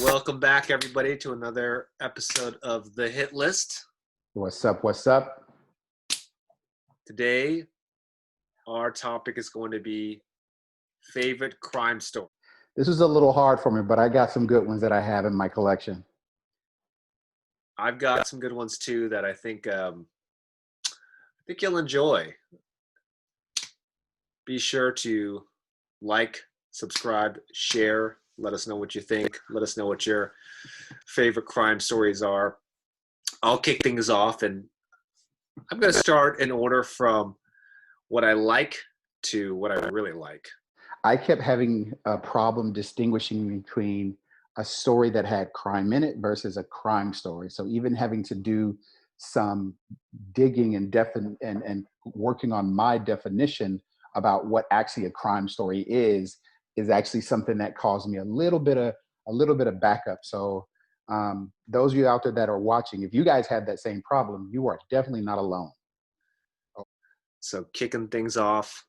Welcome back, everybody, to another episode of The Hit List. What's up? What's up? Today, our topic is going to be favorite crime story. This was a little hard for me, but I got some good ones that I have in my collection. I've got some good ones too that I think you'll enjoy. Be sure to like, subscribe, share. Let us know what you think. Let us know what your favorite crime stories are. I'll kick things off, and I'm going to start in order from what I like to what I really like. I kept having a problem distinguishing between a story that had crime in it versus a crime story. So even having to do some digging and working on my definition about what actually a crime story is actually something that caused me a little bit of backup. So those of you out there that are watching, if you guys had that same problem, you are definitely not alone. So kicking things off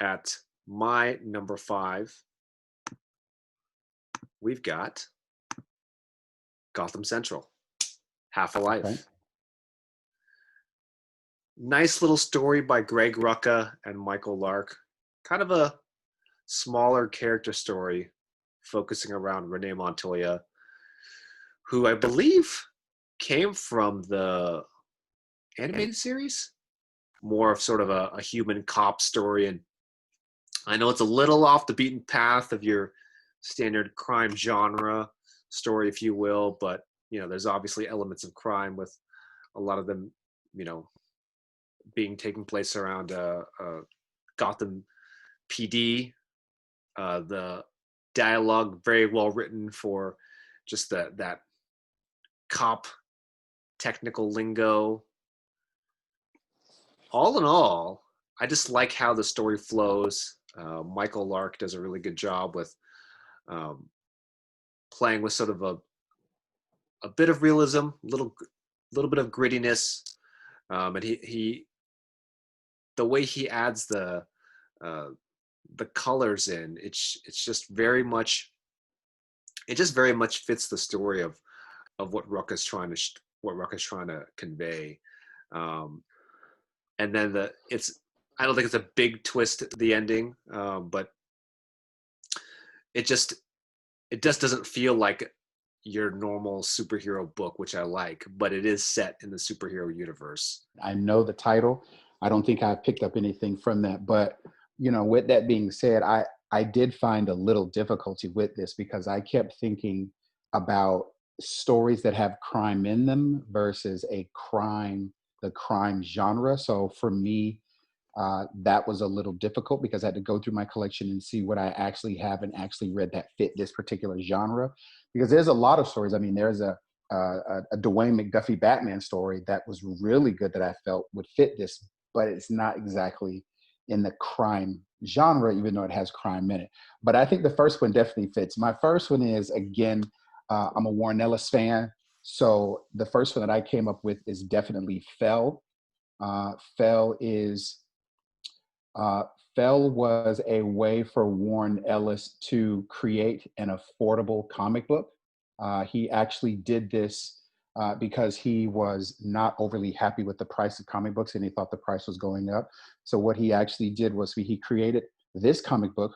at my number 5, we've got Gotham Central, Half a Life. Okay. Nice little story by Greg Rucka and Michael Lark. Kind of a smaller character story focusing around Renee Montoya, who I believe came from the animated series. More of sort of a human cop story. And I know it's a little off the beaten path of your standard crime genre story, if you will, but there's obviously elements of crime with a lot of them, being taking place around Gotham PD. The dialogue very well written for just that cop technical lingo. All in all, I just like how the story flows. Michael Lark does a really good job with playing with sort of a bit of realism, little bit of grittiness, and he the way he adds the colors in, it's just very much fits the story of what Rucka's trying to convey. And then I don't think it's a big twist at the ending, but it just doesn't feel like your normal superhero book, which I like, but it is set in the superhero universe. I know the title. I don't think I picked up anything from that, but with that being said, I did find a little difficulty with this because I kept thinking about stories that have crime in them versus the crime genre. So for me, that was a little difficult because I had to go through my collection and see what I actually have and actually read that fit this particular genre. Because there's a lot of stories. I mean, there's a Dwayne McDuffie Batman story that was really good that I felt would fit this, but it's not exactly in the crime genre, even though it has crime in it. But I think the first one definitely fits. My first one is, again, I'm a Warren Ellis fan. So the first one that I came up with is definitely Fell. Fell was a way for Warren Ellis to create an affordable comic book. He actually did this because he was not overly happy with the price of comic books and he thought the price was going up. So what he actually did was he created this comic book,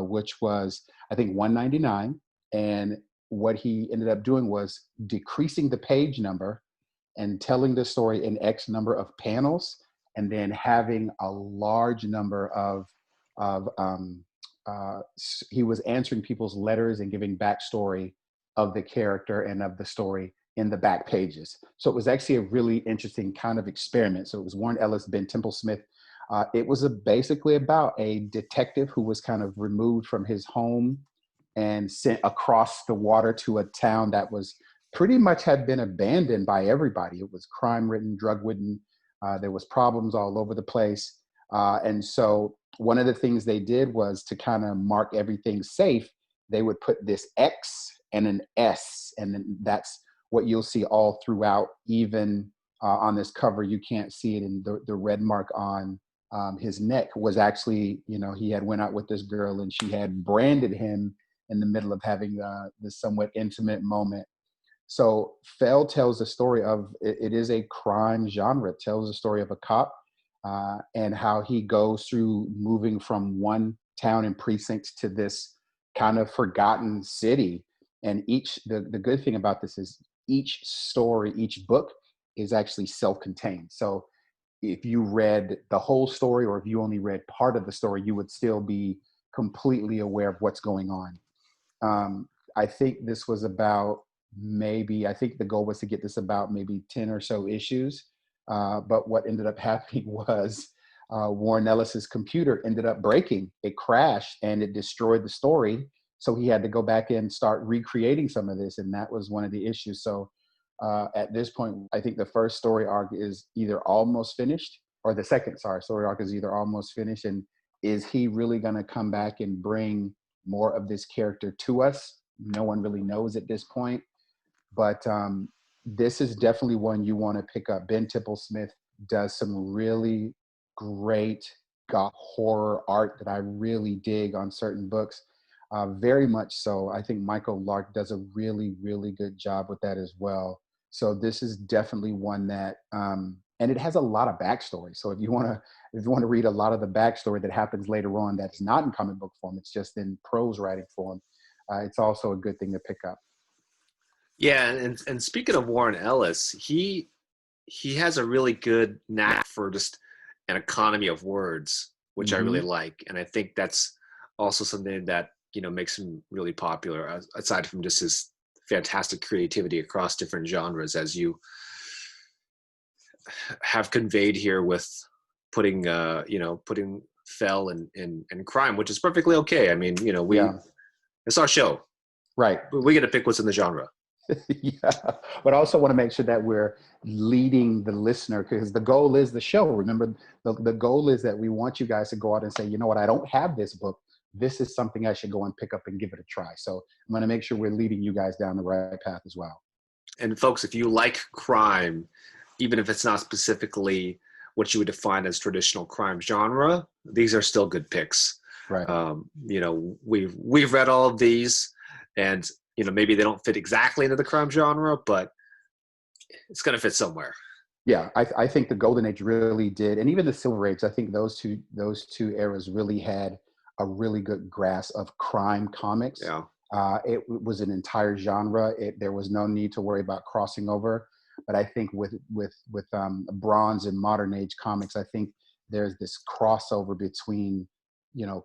which was, I think, $1.99. And what he ended up doing was decreasing the page number and telling the story in X number of panels, and then having a large number he was answering people's letters and giving backstory of the character and of the story in the back pages. So it was actually a really interesting kind of experiment. So it was Warren Ellis, Ben Templesmith. It was basically about a detective who was kind of removed from his home and sent across the water to a town that was pretty much had been abandoned by everybody. It was crime-ridden, drug-ridden. There was problems all over the place. And so one of the things they did was to kind of mark everything safe. They would put this X and an S, and then that's what you'll see all throughout, even on this cover, you can't see it, and the red mark on his neck was actually, he had went out with this girl and she had branded him in the middle of having this somewhat intimate moment. So Fell tells the story of, it is a crime genre. It tells the story of a cop and how he goes through moving from one town and precinct to this kind of forgotten city. And the good thing about this is each story, each book is actually self-contained. So if you read the whole story, or if you only read part of the story, you would still be completely aware of what's going on. I think this was about I think the goal was to get this about maybe 10 or so issues. But what ended up happening was Warren Ellis's computer ended up breaking. It crashed and it destroyed the story. So he had to go back and start recreating some of this. And that was one of the issues. So at this point, I think the first story arc is either almost finished, or the second, story arc is either almost finished. And is he really going to come back and bring more of this character to us? No one really knows at this point. But this is definitely one you want to pick up. Ben Tipple-Smith does some really great horror art that I really dig on certain books. Very much so. I think Michael Lark does a really, really good job with that as well. So this is definitely one that, and it has a lot of backstory. So if you want to read a lot of the backstory that happens later on, that's not in comic book form, it's just in prose writing form. It's also a good thing to pick up. Yeah, and speaking of Warren Ellis, he has a really good knack for just an economy of words, which I really like, and I think that's also something that makes him really popular. Aside from just his fantastic creativity across different genres, as you have conveyed here with putting Fell and crime, which is perfectly okay. I mean, it's our show, right? We get to pick what's in the genre. Yeah, but I also want to make sure that we're leading the listener, because the goal is the show. Remember, the goal is that we want you guys to go out and say, you know what, I don't have this book. This is something I should go and pick up and give it a try. So I'm going to make sure we're leading you guys down the right path as well. And folks, if you like crime, even if it's not specifically what you would define as traditional crime genre, these are still good picks. Right. We've read all of these, and maybe they don't fit exactly into the crime genre, but it's going to fit somewhere. Yeah, I think the Golden Age really did, and even the Silver Age. I think those two eras really had a really good grasp of crime comics. Yeah. It was an entire genre. There was no need to worry about crossing over. But I think with Bronze and Modern Age comics, I think there's this crossover between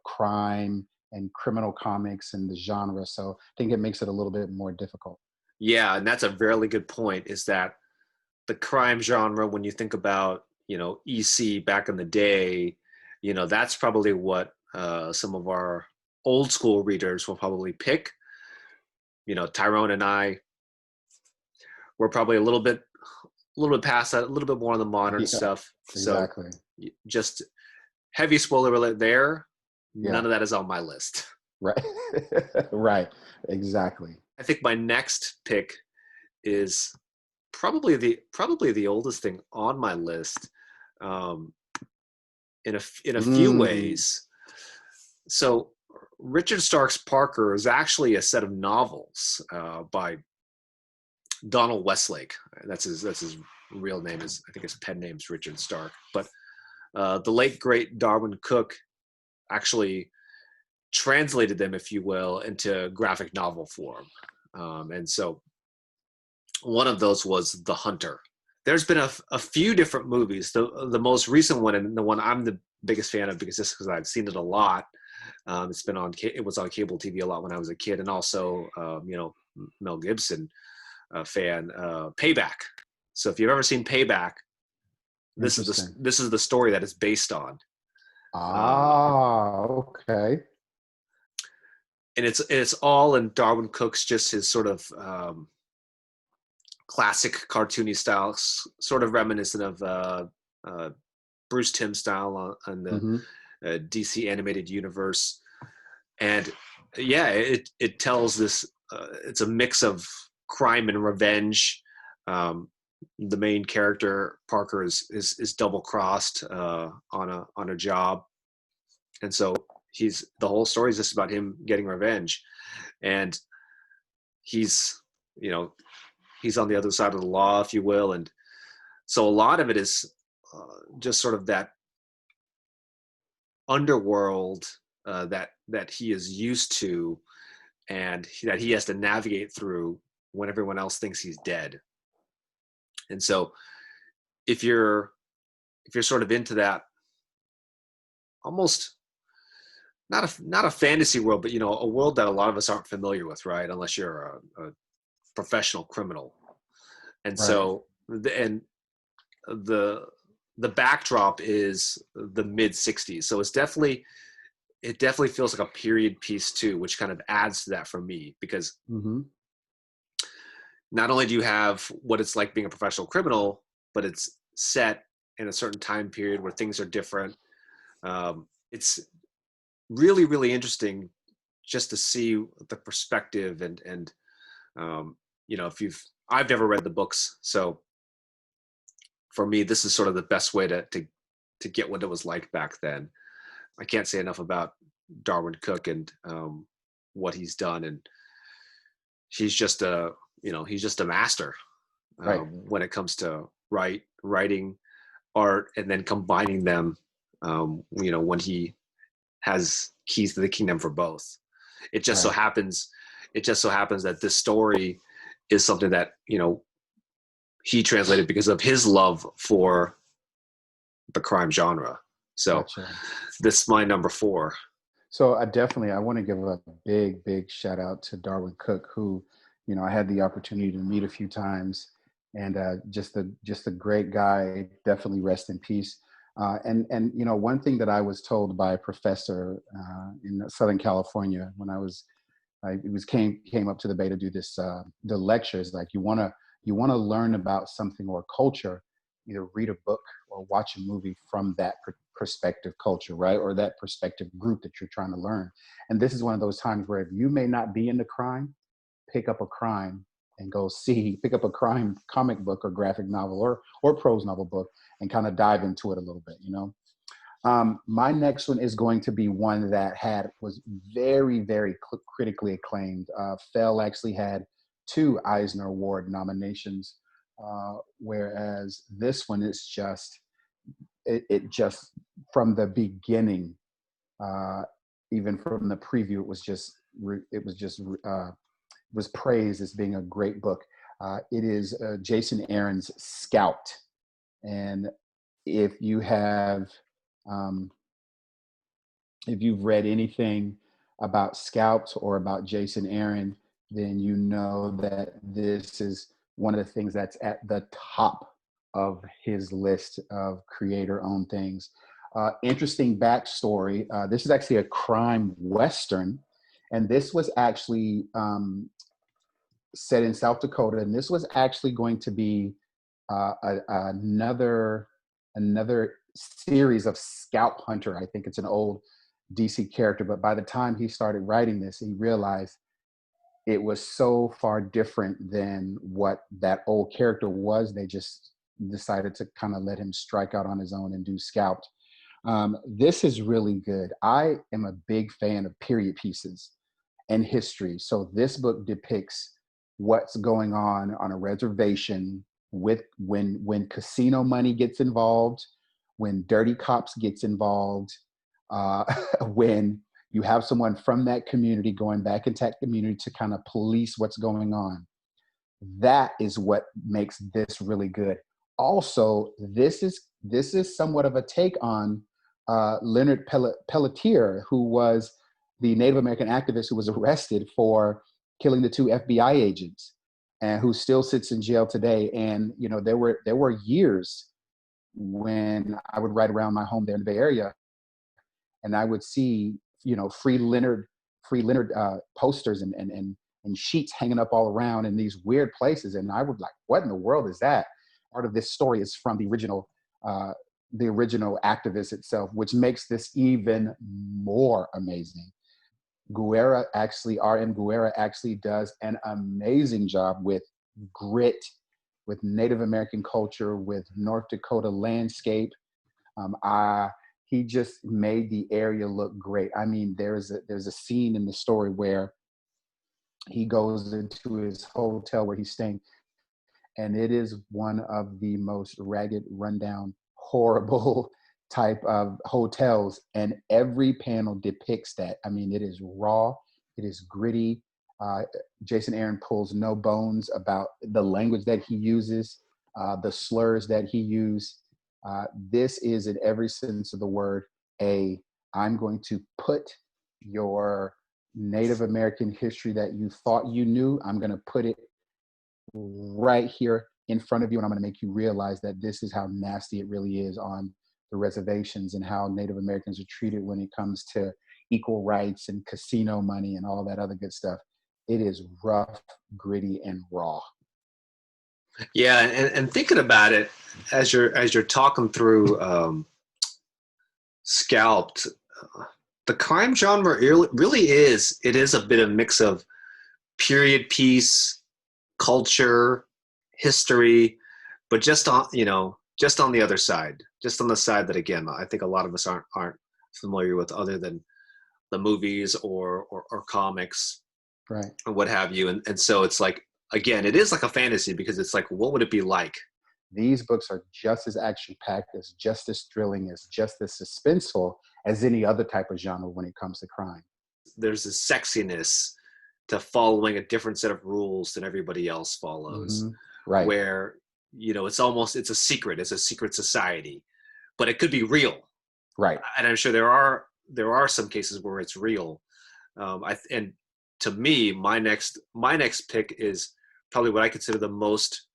crime and criminal comics and the genre. So I think it makes it a little bit more difficult. Yeah, and that's a really good point, is that the crime genre, when you think about, EC back in the day, that's probably what some of our old school readers will probably pick. Tyrone and I were probably a little bit past that, a little bit more on the modern stuff. Exactly. So just heavy spoiler alert there. Yeah. None of that is on my list. Right. Right. Exactly. I think my next pick is probably the oldest thing on my list, in a few ways. So Richard Stark's Parker is actually a set of novels by Donald Westlake. That's his real name. I think his pen name's Richard Stark. But the late great Darwin Cook actually translated them, if you will, into graphic novel form. And so one of those was The Hunter. There's been a few different movies. The most recent one, and the one I'm the biggest fan of because I've seen it a lot. It was on cable TV a lot when I was a kid, and also Mel Gibson fan, Payback. So if you've ever seen Payback, this is the story that it's based on. Okay. And it's all in Darwin Cook's, just his sort of classic cartoony style, sort of reminiscent of Bruce Timm style on the DC animated universe. And yeah, it tells this. It's a mix of crime and revenge. the main character Parker is double crossed on a job, and so he's the whole story is just about him getting revenge, and he's you know he's on the other side of the law, if you will, and so a lot of it is just sort of that underworld that he is used to, and that he has to navigate through when everyone else thinks he's dead. And so if you're sort of into that, almost not a fantasy world, but a world that a lot of us aren't familiar with, right? Unless you're a professional criminal. And Right. so the the backdrop is the mid 60s, so it definitely feels like a period piece too, which kind of adds to that for me, because Hmm. not only do you have what it's like being a professional criminal, but it's set in a certain time period where things are different. It's really, really interesting just to see the perspective, and if I've never read the books, so for me, this is sort of the best way to get what it was like back then. I can't say enough about Darwin Cook and what he's done, and he's just a master Right. when it comes to writing, art, and then combining them. When he has keys to the kingdom for both. It just so Right. happens, that this story is something that he translated because of his love for the crime genre. So Gotcha. this is my number four. So I want to give a big, big shout out to Darwin Cook, who, I had the opportunity to meet a few times, and just a great guy. Definitely rest in peace. And one thing that I was told by a professor in Southern California when came up to the Bay to do the lectures, like you want to learn about something or culture, either read a book or watch a movie from that perspective culture, right? Or that perspective group that you're trying to learn. And this is one of those times where if you may not be into crime, pick up a crime and pick up a crime comic book or graphic novel or prose novel book and kind of dive into it a little bit. My next one is going to be one that was very, very critically acclaimed. Fell actually had 2 Eisner Award nominations, whereas this one is it just from the beginning, uh, even from the preview, it was praised as being a great book. It is Jason Aaron's Scout, and if you have um, if you've read anything about Scouts or about Jason Aaron, then you know that this is one of the things that's at the top of his list of creator-owned things. Interesting backstory. This is actually a crime western, and this was actually set in South Dakota, and this was actually going to be another series of Scout Hunter. I think it's an old DC character, but by the time he started writing this, he realized it was so far different than what that old character was. They just decided to kind of let him strike out on his own and do Scout. This is really good. I am a big fan of period pieces and history. So this book depicts what's going on a reservation with when casino money gets involved, when dirty cops gets involved, when you have someone from that community going back into that community to kind of police what's going on. That is what makes this really good. Also, this is somewhat of a take on Leonard Pelletier, who was the Native American activist who was arrested for killing the 2 FBI agents, and who still sits in jail today. And there were years when I would ride around my home there in the Bay Area, and I would see free Leonard posters and sheets hanging up all around in these weird places, and I would like, what in the world is that? Part of this story is from uh, the original activist itself, which makes this even more amazing. R.M. Guerra actually does an amazing job with grit with Native American culture, with North Dakota landscape. He just made the area look great. I mean, there's a scene in the story where he goes into his hotel where he's staying, and it is one of the most ragged, rundown, horrible type of hotels, and every panel depicts that. I mean, it is raw, it is gritty. uh, Jason Aaron pulls no bones about the language that he uses, the slurs that he used. This is, in every sense of the word, a I'm going to put your Native American history that you thought you knew, I'm going to put it right here in front of you, and I'm going to make you realize that this is how nasty it really is on the reservations and how Native Americans are treated when it comes to equal rights and casino money and all that other good stuff. It is rough, gritty, and raw. Yeah, and thinking about it as you're talking through Scalped, the crime genre really is, it is a bit of mix of period piece, culture, history, but just on, just on the other side, just on the side that, again, I think a lot of us aren't familiar with, other than the movies or comics Right. or what have you. And so it's like, again, it is like a fantasy, because it's like, what would it be like? These books are just as action packed, as just as thrilling, as just as suspenseful as any other type of genre when it comes to crime. There's a sexiness to following a different set of rules than everybody else follows, Hmm. Right. where, it's a secret, it's a secret society, but it could be real. Right. And I'm sure there are some cases where it's real. And to me, my next pick is probably what I consider the most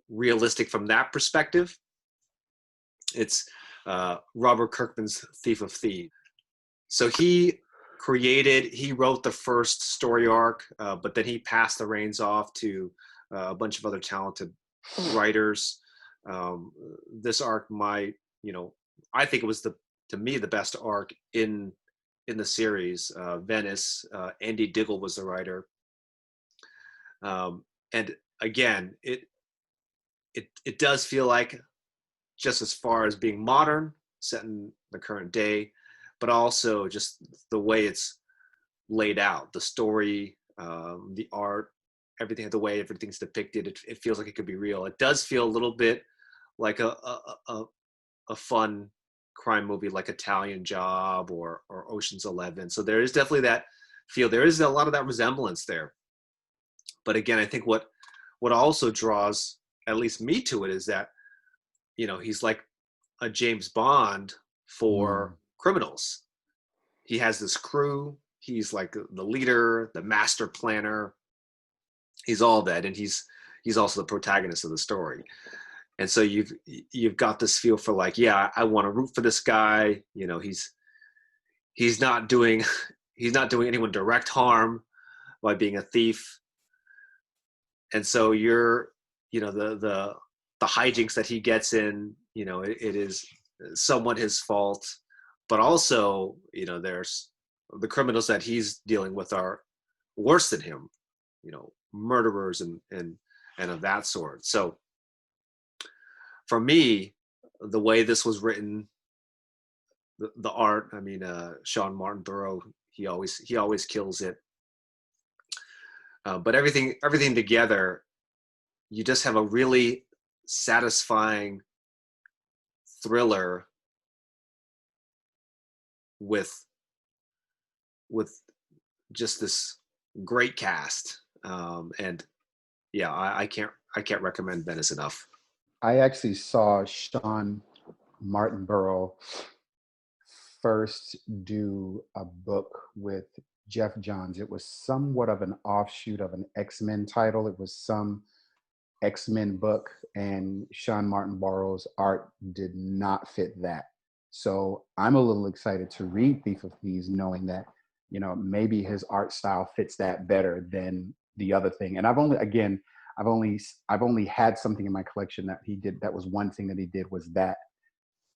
realistic from that perspective. It's Robert Kirkman's Thief of Thieves. So he wrote the first story arc, but then he passed the reins off to a bunch of other talented writers. This arc I think it was, to me, the best arc in the series. Venice, Andy Diggle was the writer. And again, it does feel like, just as far as being modern, set in the current day, but also just the way it's laid out, the story, the art, everything, the way everything's depicted. It feels like it could be real. It does feel a little bit like a fun crime movie, like Italian Job or Ocean's 11. So there is definitely that feel. There is a lot of that resemblance there. But again, I think what also draws at least me to it is that, he's like a James Bond for criminals. He has this crew. He's like the leader, the master planner. He's all that, and he's also the protagonist of the story. And so you've got this feel for, like, yeah, I want to root for this guy. He's not doing anyone direct harm by being a thief. And so the hijinks that he gets in, it is somewhat his fault, but also, there's the criminals that he's dealing with are worse than him, murderers and of that sort. So for me, the way this was written, the art, I mean, Sean Martin Burrow, he always kills it. But everything together, you just have a really satisfying thriller with just this great cast. And yeah, I can't recommend Venice enough. I actually saw Sean Martin Burrow first do a book with Jeff Johns. It was somewhat of an offshoot of an X-Men title. It was some X-Men book, and Sean Martin Burrow's art did not fit that. So I'm a little excited to read Thief of Thieves, knowing that, maybe his art style fits that better than the other thing. And I've only had something in my collection that he did. That was one thing that he did, was that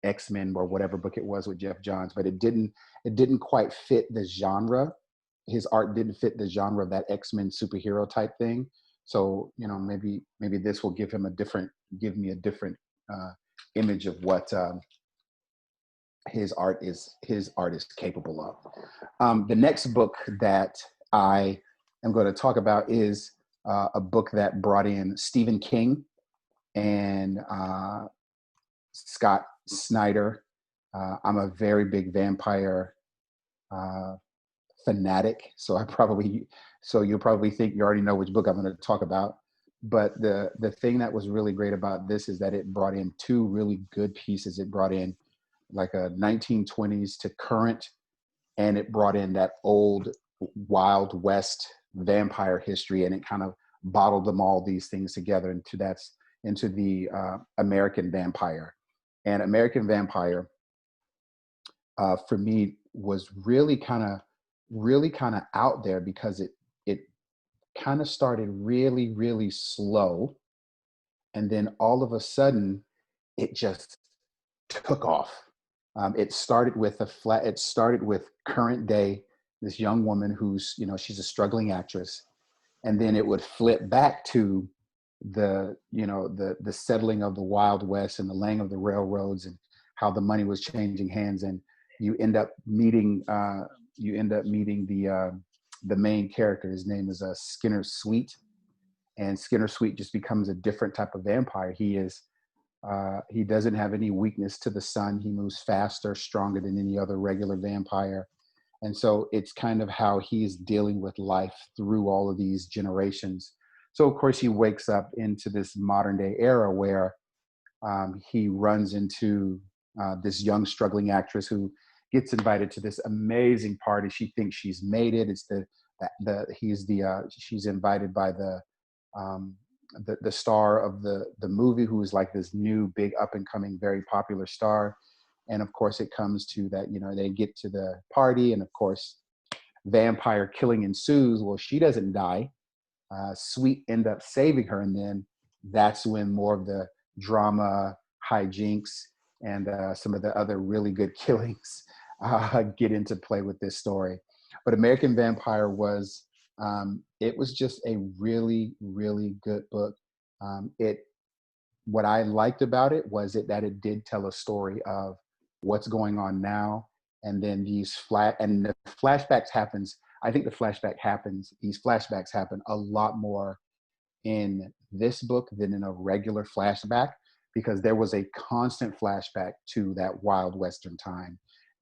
X-Men or whatever book it was with Jeff Johns, but it didn't quite fit the genre. His art didn't fit the genre of that X-Men superhero type thing. So maybe this will give me a different image of what his art is capable of. The next book that I am going to talk about is a book that brought in Stephen King and Scott Snyder. I'm a very big vampire uh, fanatic, so you'll probably think you already know which book I'm going to talk about. But the thing that was really great about this is that it brought in two really good pieces. It brought in like a 1920s to current, and it brought in that old Wild West vampire history, and it kind of bottled them all these things together into the American Vampire. And American Vampire, for me, was really kind of out there because it kind of started really really slow, and then all of a sudden it just took off. It started with current day, this young woman who's, she's a struggling actress, and then it would flip back to the settling of the Wild West and the laying of the railroads and how the money was changing hands, and you end up meeting the main character. His name is Skinner Sweet, and Skinner Sweet just becomes a different type of vampire. He doesn't have any weakness to the sun. He moves faster, stronger than any other regular vampire. And so it's kind of how he's dealing with life through all of these generations. So of course he wakes up into this modern day era where he runs into this young struggling actress who gets invited to this amazing party. She thinks she's made it. She's invited by the star of the movie, who is like this new big up and coming very popular star. And of course it comes to that, they get to the party, and of course vampire killing ensues. Well, she doesn't die. Sweet end up saving her, and then that's when more of the drama, hijinks, and some of the other really good killings get into play with this story. But American Vampire it was just a really, really good book. What I liked about it was that it did tell a story of what's going on now, and then these the flashbacks happens. I think these flashbacks happen a lot more in this book than in a regular flashback, because there was a constant flashback to that Wild Western time,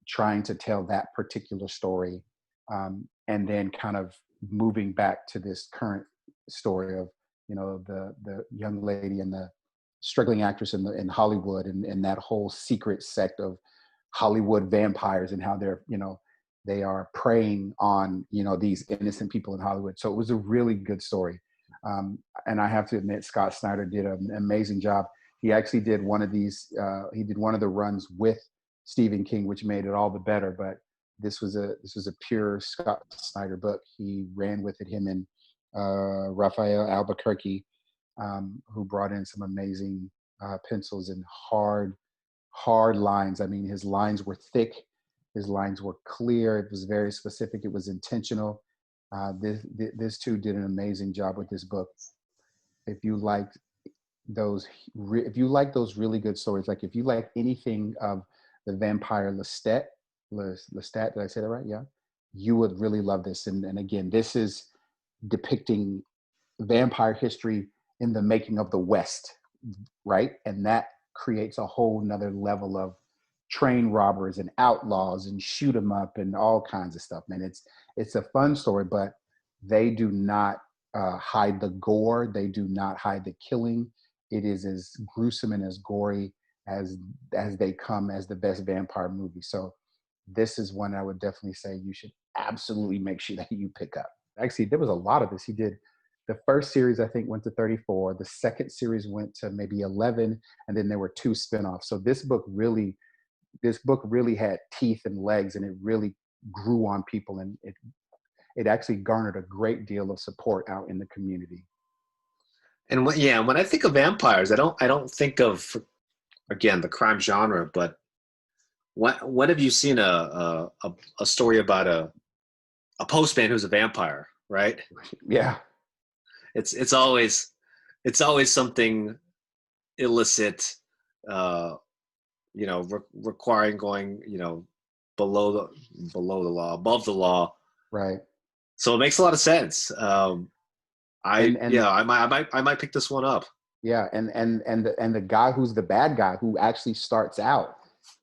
trying to tell that particular story, and then kind of moving back to this current story of the young lady and the struggling actress in Hollywood, and that whole secret sect of Hollywood vampires, and how they are preying on these innocent people in Hollywood. So it was a really good story, and I have to admit Scott Snyder did an amazing job. He actually did one of these. He did one of the runs with Stephen King, which made it all the better. But this was a pure Scott Snyder book. He ran with it, him and Raphael Albuquerque, who brought in some amazing pencils and hard lines. I mean, his lines were thick, his lines were clear. It was very specific. It was intentional. This too did an amazing job with this book. If you liked those really good stories, like if you like anything of the vampire Lestat, did I say that right? Yeah, you would really love this. And again, this is depicting vampire history in the making of the West, right? And that creates a whole nother level of train robbers and outlaws and shoot 'em up and all kinds of stuff, man. It's a fun story, but they do not hide the gore. They do not hide the killing. It is as gruesome and as gory as they come as the best vampire movie. So this is one I would definitely say you should absolutely make sure that you pick up. Actually, there was a lot of this. He did the first series, I think, went to 34. The second series went to maybe 11, and then there were 2 spinoffs. So this book really had teeth and legs, and it really grew on people, and it actually garnered a great deal of support out in the community. And when I think of vampires, I don't think of, again, the crime genre, but when have you seen a story about a postman who's a vampire, right? Yeah. it's always something illicit, uh, requiring going, below the law, above the law. Right. So it makes a lot of sense. And I might pick this one up. yeah, and the guy who's the bad guy, who actually starts out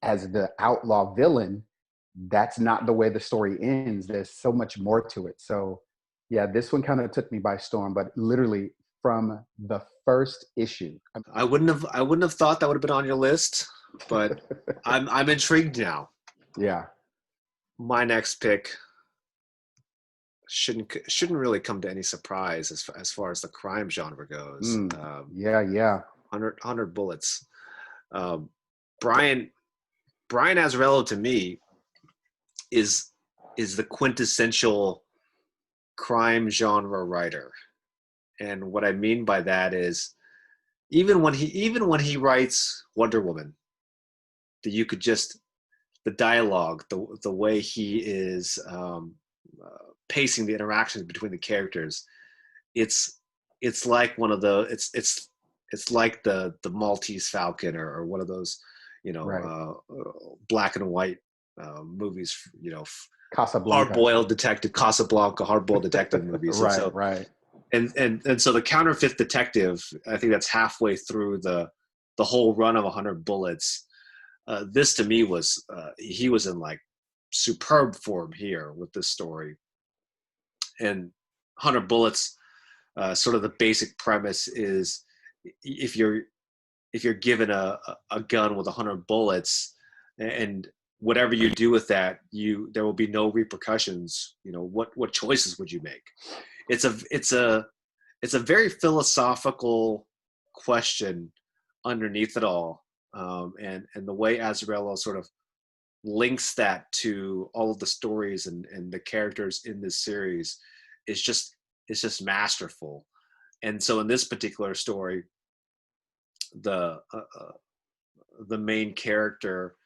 as the outlaw villain, that's not the way the story ends. There's so much more to it. So yeah, this one kind of took me by storm, but literally from the first issue. I wouldn't have thought that would have been on your list, but I'm intrigued now. Yeah. My next pick shouldn't really come to any surprise as far as the crime genre goes. Yeah, yeah. 100 Bullets. Um, Brian Azzarello to me is the quintessential crime genre writer, and what I mean by that is even when he writes Wonder Woman, that you could just the dialogue, the way he is pacing the interactions between the characters, it's like one of the it's like the Maltese Falcon, or one of those Right. black and white movies, hard Casablanca. boiled detective, Casablanca, hard boiled detective movies. And Right, so right. and so the Counterfeit Detective, I think that's halfway through the whole run of 100 Bullets. This to me was he was in like superb form here with this story. And 100 Bullets, sort of the basic premise is if you're given a gun with 100 bullets, and whatever you do with that, there will be no repercussions. What choices would you make? It's a very philosophical question underneath it all, and the way Azzarello sort of links that to all of the stories and the characters in this series is just masterful. And so in this particular story, the main character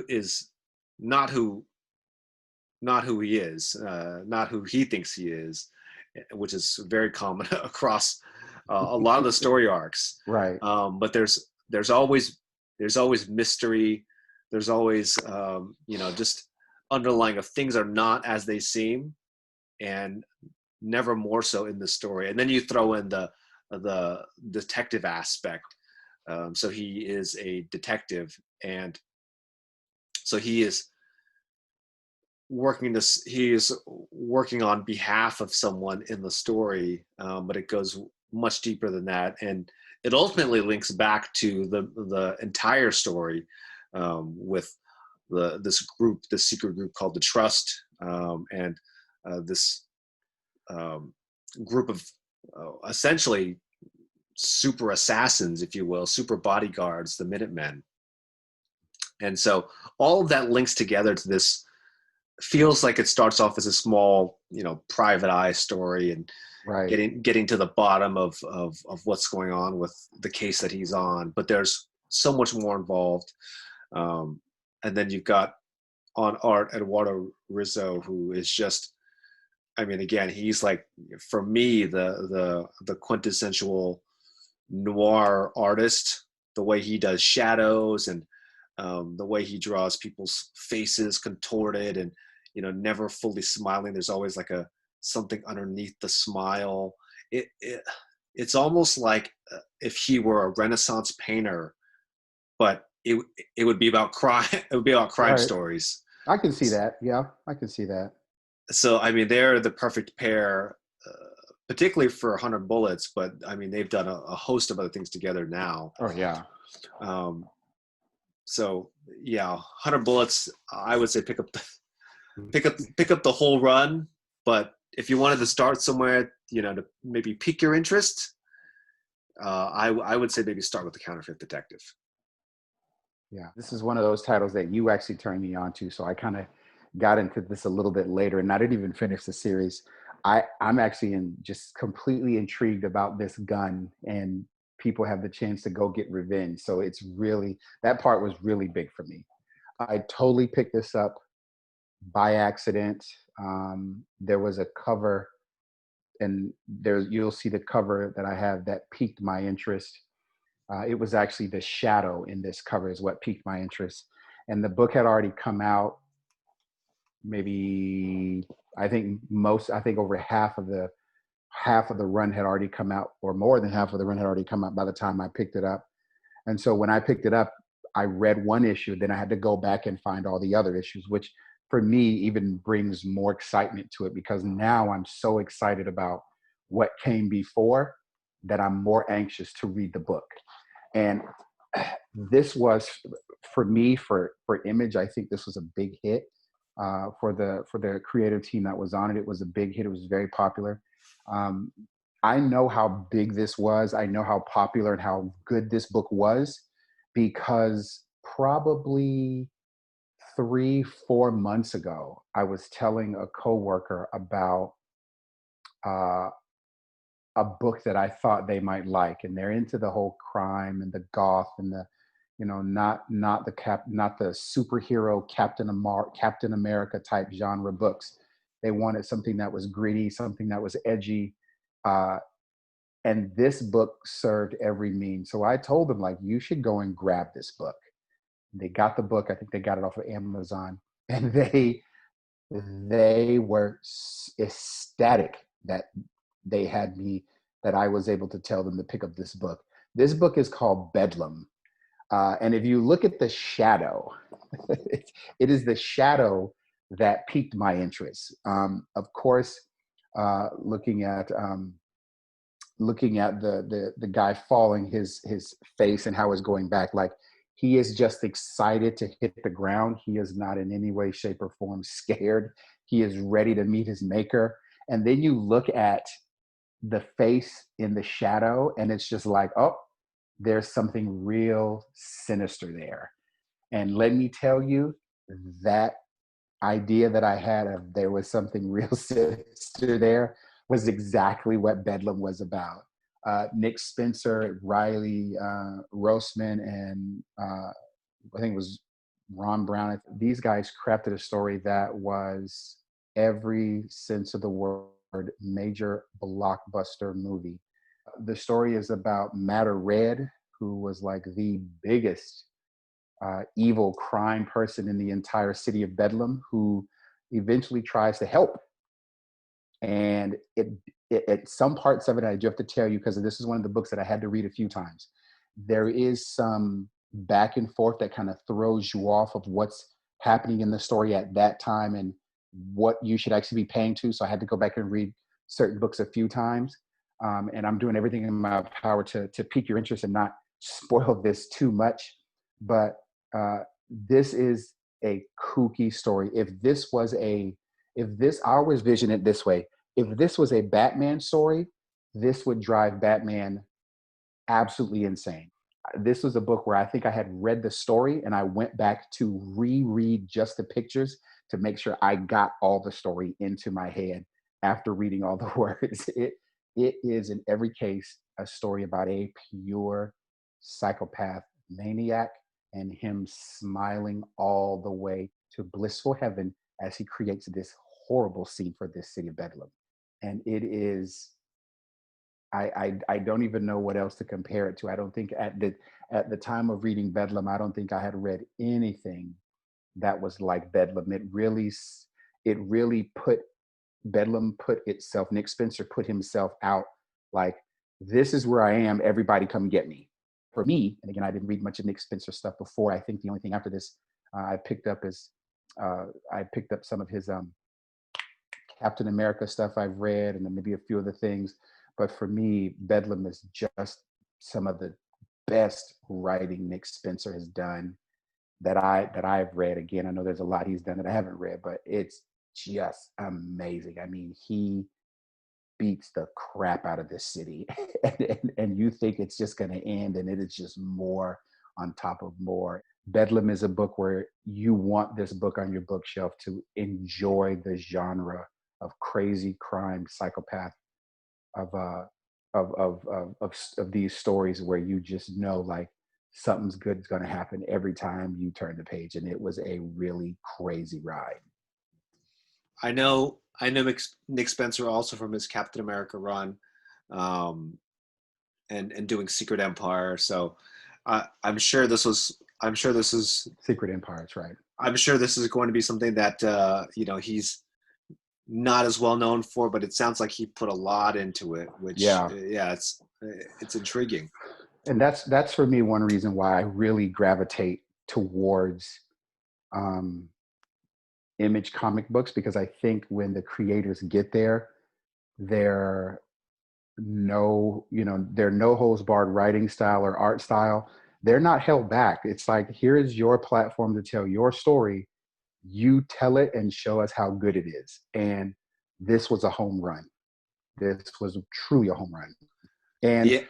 is not who he is, not who he thinks he is, which is very common across a lot of the story arcs. Right. But there's always mystery. There's always just underlying of things are not as they seem, and never more so in the story. And then you throw in the detective aspect. So he is a detective, and so he is working on behalf of someone in the story, but it goes much deeper than that, and it ultimately links back to the entire story, with this secret group called the Trust, and this group of essentially super assassins, if you will, super bodyguards, the Minutemen. And so all of that links together to this. Feels like it starts off as a small, private eye story, and Right. getting to the bottom of what's going on with the case that he's on. But there's so much more involved. And then you've got on art Eduardo Rizzo, who is just, I mean, again, he's like, for me, the quintessential noir artist. The way he does shadows, and the way he draws people's faces contorted, and never fully smiling. There's always like something underneath the smile. It's almost like if he were a Renaissance painter, but it would be about crime. It would be about crime Right. stories. I can see that. Yeah, I can see that. So I mean, they're the perfect pair, particularly for 100 Bullets. But I mean, they've done a host of other things together now. Oh yeah. So yeah, 100 Bullets. I would say pick up the whole run. But if you wanted to start somewhere, to maybe pique your interest, I would say maybe start with the Counterfeit Detective. Yeah, this is one of those titles that you actually turned me on to. So I kind of got into this a little bit later, and I didn't even finish the series. I'm actually just completely intrigued about this gun, and people have the chance to go get revenge. So it's really, that part was really big for me. I totally picked this up by accident. There was a cover and there's you'll see the cover that I have that piqued my interest. It was actually the shadow in this cover is what piqued my interest, and the book had already come out. Maybe I think over half of the run had already come out, or more than half of the run had already come out by the time I picked it up. And so when I picked it up, I read one issue, then I had to go back and find all the other issues, which for me even brings more excitement to it because now I'm so excited about what came before that I'm more anxious to read the book. And this was for me for Image. I think this was a big hit for the creative team that was on it. It was a big hit. It was very popular. Um, I know how big this was. I know how popular and how good this book was because probably 3 4 months ago, I was telling a coworker about uh, a book that I thought they might like, and they're into the whole crime and the goth and the, not the superhero Captain America type genre books. They wanted something that was gritty, something that was edgy, uh, and this book served every means. So I told them like, you should go and grab this book. They got the book. I think they got it off of Amazon, and they were ecstatic that they had me that I was able to tell them to pick up this book. This book is called Bedlam, and if you look at the shadow, it is the shadow that piqued my interest. Of course, looking at the guy falling, his face and how it's going back, like he is just excited to hit the ground. He is not in any way, shape, or form scared. He is ready to meet his maker. And then you look at the face in the shadow, and it's just like, oh, there's something real sinister there. And let me tell you, that idea that I had of there was something real sinister there was exactly what Bedlam was about. Nick Spencer, Riley Roseman, and I think it was Ron Brown. These guys crafted a story that was every sense of the word major blockbuster movie. The story is about Matter Red, who was like the biggest evil crime person in the entire city of Bedlam, who eventually tries to help. And it some parts of it, I do have to tell you, because this is one of the books that I had to read a few times. There is some back and forth that kind of throws you off of what's happening in the story at that time and what you should actually be paying to. So I had to go back and read certain books a few times. And I'm doing everything in my power to pique your interest and not spoil this too much. But this is a kooky story. I always vision it this way. If this was a Batman story, this would drive Batman absolutely insane. This was a book where I think I had read the story and I went back to reread just the pictures to make sure I got all the story into my head after reading all the words. It is in every case a story about a pure psychopath maniac and him smiling all the way to blissful heaven as he creates this horrible scene for this city of Bedlam. And it is, I don't even know what else to compare it to. I don't think at the time of reading Bedlam, I don't think I had read anything that was like Bedlam. It really put Bedlam put itself. Nick Spencer put himself out like, this is where I am. Everybody come get me. For me, and again, I didn't read much of Nick Spencer stuff before. I think the only thing after this I picked up some of his Captain America stuff I've read, and then maybe a few other things. But for me, Bedlam is just some of the best writing Nick Spencer has done that I've read. Again, I know there's a lot he's done that I haven't read, but it's just amazing. I mean, he beats the crap out of this city, and you think it's just going to end, and it is just more on top of more. Bedlam is a book where you want this book on your bookshelf to enjoy the genre of crazy crime psychopath of these stories where you just know like something's good is going to happen every time you turn the page, and it was a really crazy ride. I know Nick Spencer also from his Captain America run, um, and doing Secret Empire. So I'm sure this was. I'm sure this is. Secret Empires, right? I'm sure this is going to be something that he's not as well known for, but it sounds like he put a lot into it. Which Yeah. yeah, it's intriguing. And that's for me one reason why I really gravitate towards um, Image comic books, because I think when the creators get there, they're their no holds barred writing style or art style. They're not held back. It's like, here is your platform to tell your story. You tell it and show us how good it is. And this was a home run. This was truly a home run. And Yeah,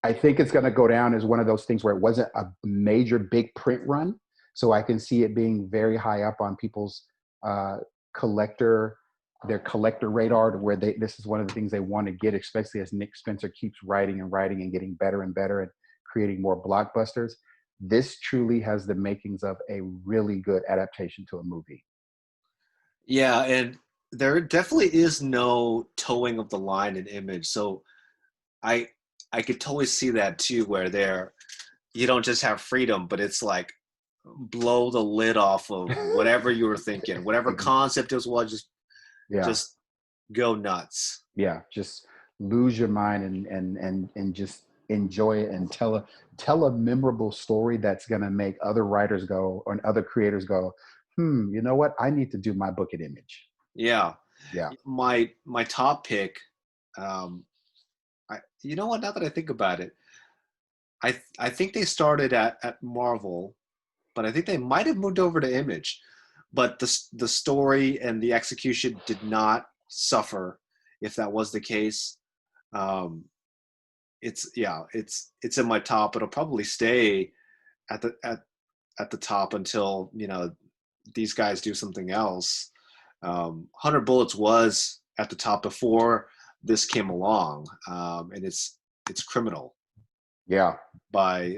I think it's going to go down as one of those things where it wasn't a major big print run. So I can see it being very high up on people's uh, collector, their collector radar, to where this is one of the things they want to get, especially as Nick Spencer keeps writing and writing and getting better and better and creating more blockbusters. This truly has the makings of a really good adaptation to a movie. yeah, and there definitely is no towing of the line in Image. So I I could totally see that too, where you don't just have freedom, but it's like blow the lid off of whatever you were thinking, whatever concept it was, Yeah. just go nuts. Yeah, just lose your mind and just enjoy it and tell a memorable story that's going to make other writers go or other creators go, you know what, I need to do my book at Image. Yeah, Yeah. my top pick. Um, you know what? Now that I think about it, I think they started at Marvel, but I think they might have moved over to Image. But the story and the execution did not suffer. If that was the case, um, it's in my top. It'll probably stay at the top until these guys do something else. 100 Bullets was at the top before this came along, and it's Criminal Yeah. by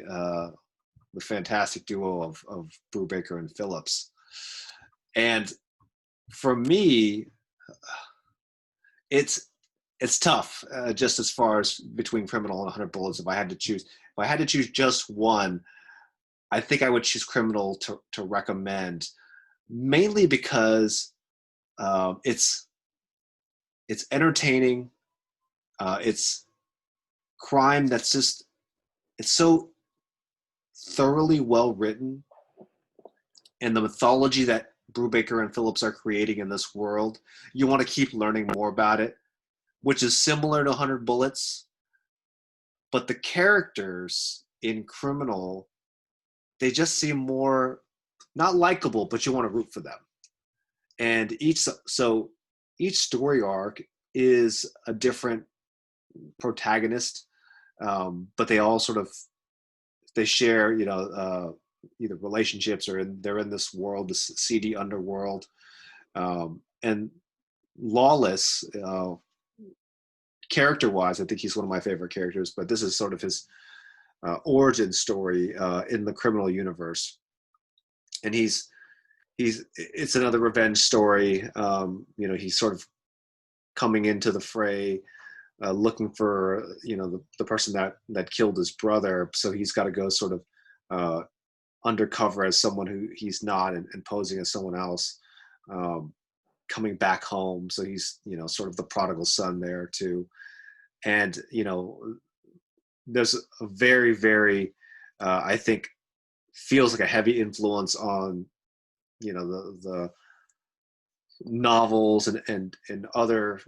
the fantastic duo of Brubaker and Phillips. And for me, it's it's tough, just as far as between Criminal and 100 Bullets. If I had to choose just one, I think I would choose Criminal to recommend, mainly because it's entertaining. It's crime that's just it's so thoroughly well written, and the mythology that Brubaker and Phillips are creating in this world, you want to keep learning more about it, which is similar to 100 Bullets. But the characters in Criminal, they just seem more not likable, but you want to root for them. And each story arc is a different protagonist, but they all sort of they share either relationships or they're in this world, this seedy underworld. And Lawless, character wise, I think he's one of my favorite characters, but this is sort of his origin story in the Criminal universe. And it's another revenge story. He's sort of coming into the fray, looking for the person that killed his brother. So he's got to go sort of undercover as someone who he's not, and posing as someone else, coming back home. So he's sort of the prodigal son there too. And there's a very very I think feels like a heavy influence on the novels and other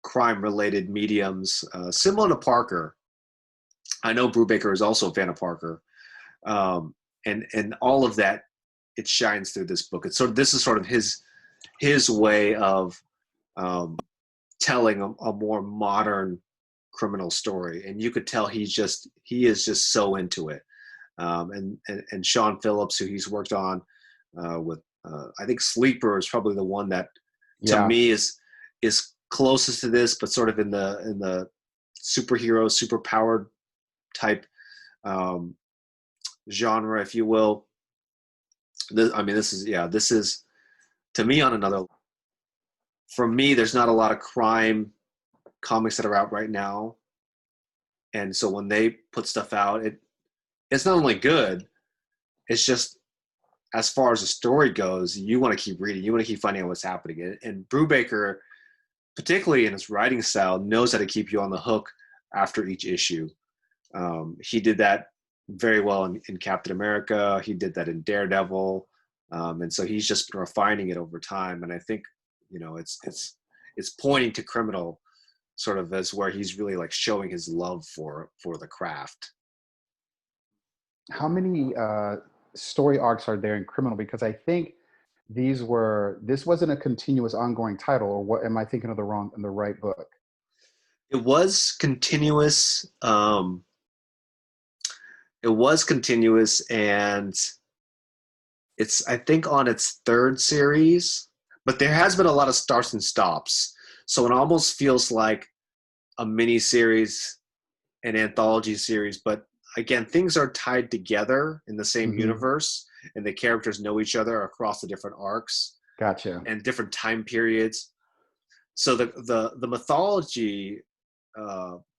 crime related mediums, similar to Parker. I know Brubaker is also a fan of Parker, and all of that, it shines through this book. This is sort of his way of telling a more modern criminal story, and you could tell he is just so into it. And Sean Phillips, who he's worked on with, I think Sleeper is probably the one that to Yeah. me is closest to this, but sort of in the superhero, superpowered type genre, if you will. This is to me on another. For me, there's not a lot of crime comics that are out right now, and so when they put stuff out, it's not only good. It's just as far as the story goes, you want to keep reading. You want to keep finding out what's happening. And Brubaker, particularly in his writing style, knows how to keep you on the hook after each issue. He did that very well in Captain America. He did that in Daredevil, and so he's just refining it over time. And I think it's pointing to Criminal sort of as where he's really like showing his love for the craft. How many story arcs are there in Criminal? Because I think this wasn't a continuous ongoing title, or what am I thinking of the right book? It was continuous. It was continuous, and it's I think on its third series, but there has been a lot of starts and stops, so it almost feels like a mini series, an anthology series. But again, things are tied together in the same Hmm. universe, and the characters know each other across the different arcs Gotcha. and different time periods. So the mythology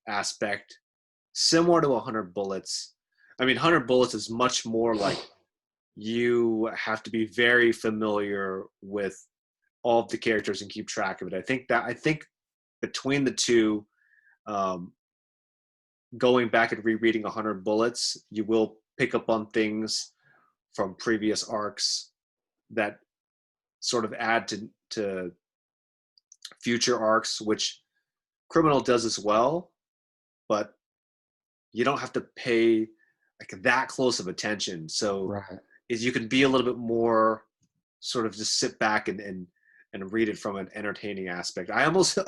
aspect, similar to 100 Bullets. I mean, 100 Bullets is much more like you have to be very familiar with all of the characters and keep track of it. I think between the two, um, going back and rereading 100 Bullets, you will pick up on things from previous arcs that sort of add to future arcs, which Criminal does as well, but you don't have to pay like that close of attention. So Right. is you can be a little bit more sort of just sit back and read it from an entertaining aspect. I almost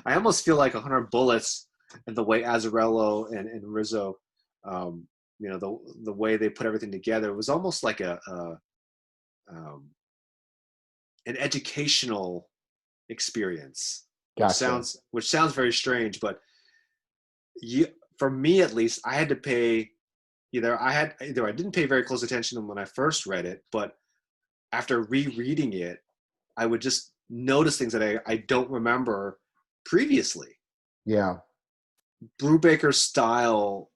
I almost feel like 100 Bullets and the way Azzarello and Rizzo, um, the way they put everything together was almost like um, an educational experience, Gotcha. which sounds very strange, but you, for me at least, I had to pay either I didn't pay very close attention when I first read it, but after rereading it, I would just notice things that I don't remember previously. Yeah. Brubaker's style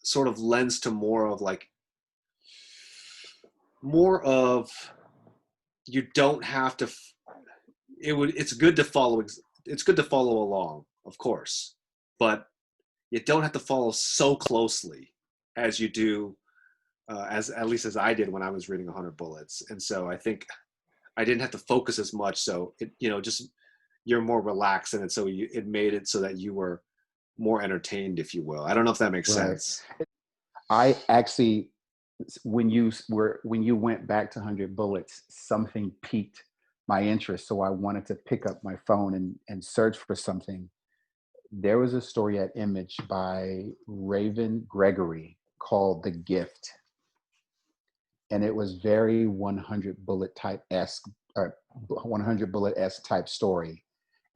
sort of lends to more of you don't have to. It's good to follow. It's good to follow along, of course, but you don't have to follow so closely as you do, as at least as I did when I was reading 100 Bullets. And so I think I didn't have to focus as much. So just you're more relaxed in it. So it made it so that you were more entertained, if you will. I don't know if that makes Right. sense. I actually, when you went back to 100 Bullets, something piqued my interest, so I wanted to pick up my phone and search for something. There was a story at Image by Raven Gregory called The Gift, and it was very 100 Bullet type esque, or 100 Bullet esque type story.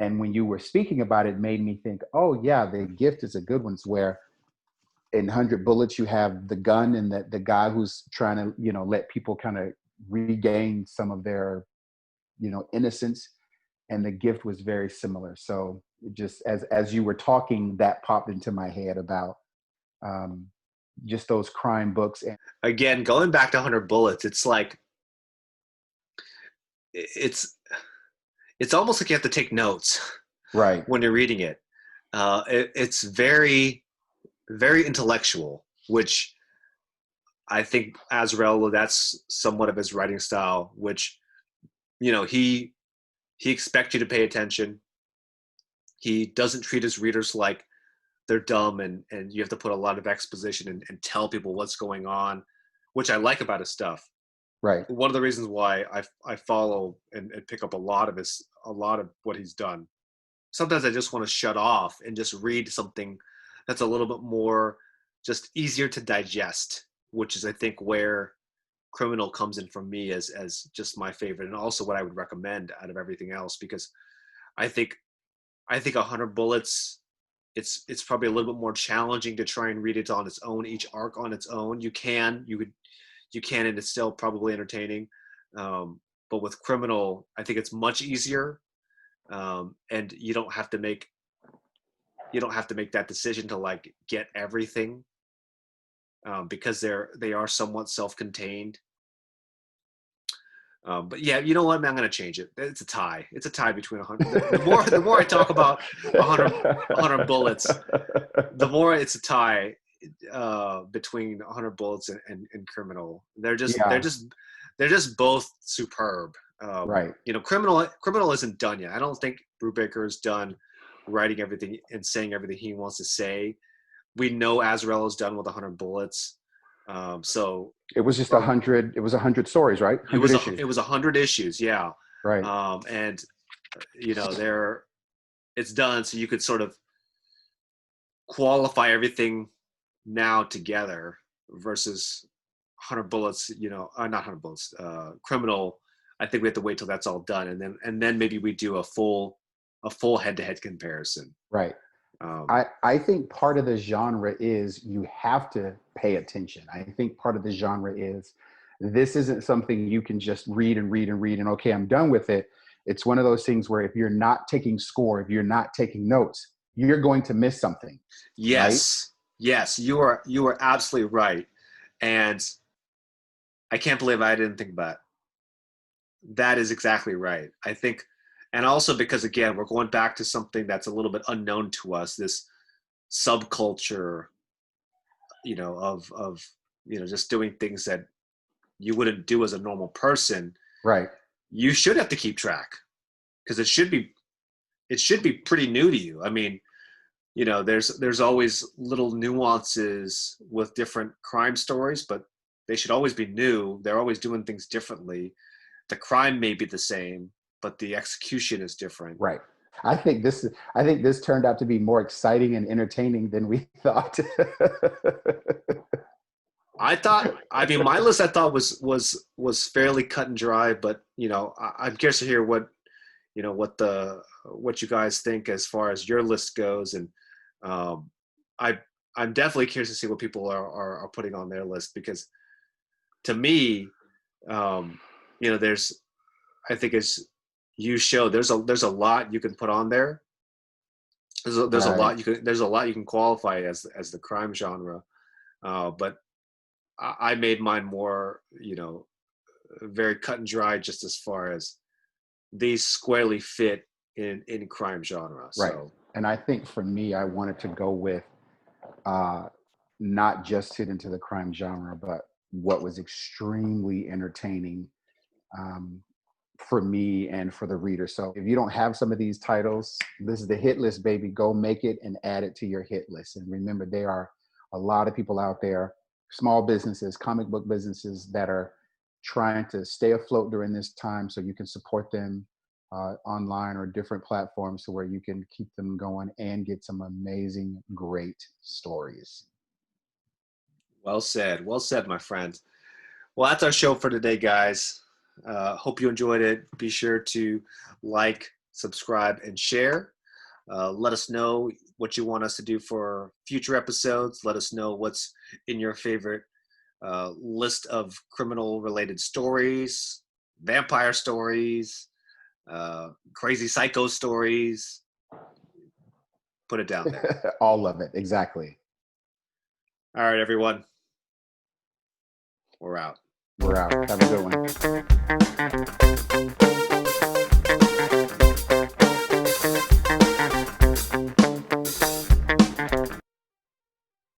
And when you were speaking about it, made me think, oh yeah, The Gift is a good one. Where in 100 Bullets you have the gun and the guy who's trying to let people kind of regain some of their innocence, and The Gift was very similar. So just as you were talking, that popped into my head about um, just those crime books. And Again, going back to 100 Bullets, it's like it's it's almost like you have to take notes right. when you're reading it. It's very very intellectual, which I think Azrael, that's somewhat of his writing style, which he expects you to pay attention. He doesn't treat his readers like they're dumb and you have to put a lot of exposition and tell people what's going on, which I like about his stuff. Right. One of the reasons why I follow and pick up a lot of what he's done. Sometimes I just want to shut off and just read something that's a little bit more just easier to digest, which is I think where Criminal comes in from me as just my favorite, and also what I would recommend out of everything else, because I think I think 100 Bullets, it's probably a little bit more challenging to try and read it on its own, each arc on its own. You can and it's still probably entertaining, um, but with criminal, I think it's much easier, and you don't have to make that decision to like get everything, because they are somewhat self-contained. But yeah, you know what? Man, I'm going to change it. It's a tie. It's a tie between 100. The more I talk about 100 bullets, the more it's a tie, between 100 bullets and criminal. Yeah, They're just both superb. right. You know, criminal isn't done yet. I don't think Brubaker is done writing everything and saying everything he wants to say. We know Azrael is done with 100 bullets. So It was just from 100. It was 100 stories, right? it 100 was issues, 100 issues, yeah. right? And you know, it's done, so you could sort of qualify everything now together versus 100 bullets. You know, not 100 bullets. Criminal. I think we have to wait till that's all done, and then maybe we do a full head-to-head comparison. Right. Um, I think part of the genre is you have to pay attention. I think part of the genre is this isn't something you can just read and read and read and okay, I'm done with it. It's one of those things where if you're not taking score, if you're not taking notes, you're going to miss something, right? yes, yes, you are absolutely right, and I can't believe I didn't think about it. That is exactly right. I think, and also because again, we're going back to something that's a little bit unknown to us. This subculture, you know, of you know, just doing things that you wouldn't do as a normal person. Right. You should have to keep track because it should be pretty new to you. I mean, you know, there's always little nuances with different crime stories, but they should always be new. They're always doing things differently. The crime may be the same, but the execution is different. Right. I think this turned out to be more exciting and entertaining than we thought. I mean, my list I thought was fairly cut and dry, but you know, I'm curious to hear what, you know, what you guys think as far as your list goes, and um, I I'm definitely curious to see what people are putting on their list, because to me, um, you know, I think as you show, there's a lot you can put on there. Right. There's a lot you can qualify as the crime genre, but I made mine more, you know, very cut and dry, just as far as these squarely fit in crime genre. Right. So And I think for me, I wanted to go with uh, not just fit into the crime genre, but what was extremely entertaining um, for me and for the reader. So if you don't have some of these titles, this is the hit list, baby. Go make it and add it to your hit list. And remember, there are a lot of people out there, small businesses, comic book businesses that are trying to stay afloat during this time so you can support them online or different platforms to where you can keep them going and get some amazing, great stories. well said, my friend. Well, that's our show for today, guys. Hope you enjoyed it. Be sure to like, subscribe, and share. Let us know what you want us to do for future episodes. Let us know what's in your favorite list of criminal related stories, vampire stories, crazy psycho stories. Put it down there. All of it, exactly. All right, everyone. We're out. We're out. Have a good one.